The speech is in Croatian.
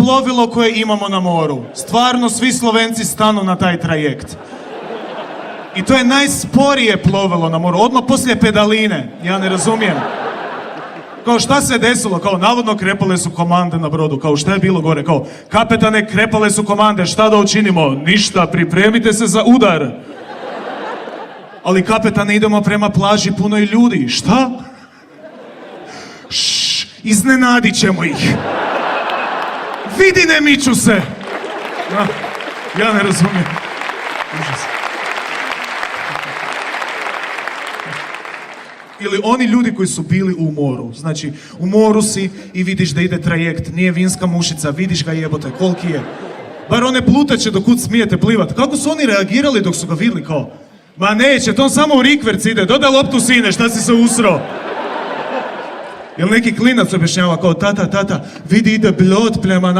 plovilo koje imamo na moru. Stvarno, svi Slovenci stanu na taj trajekt. I to je najsporije plovilo na moru, odmah poslije pedaline. Ja ne razumijem. Kao šta se desilo? Kao navodno krepale su komande na brodu. Kao šta je bilo gore? Kao kapetane, krepale su komande, šta da učinimo? Ništa, pripremite se za udar. Ali kapetane, idemo prema plaži punoj ljudi. Šta? Iznenadit ćemo ih. Vidi, ne miču se. Ja ne razumijem. Užas. Ili oni ljudi koji su bili u moru. Znači, u moru si i vidiš da ide trajekt. Nije vinska mušica, vidiš ga, jebote, koliki je. Bar one plutaće do kud smijete plivat. Kako su oni reagirali dok su ga vidjeli kao? Ma neće, to on samo u rikverc ide. Dodaj loptu, sine, šta si se usro? Jel neki klinac objašnjava kao, tata, vidi ide blod prema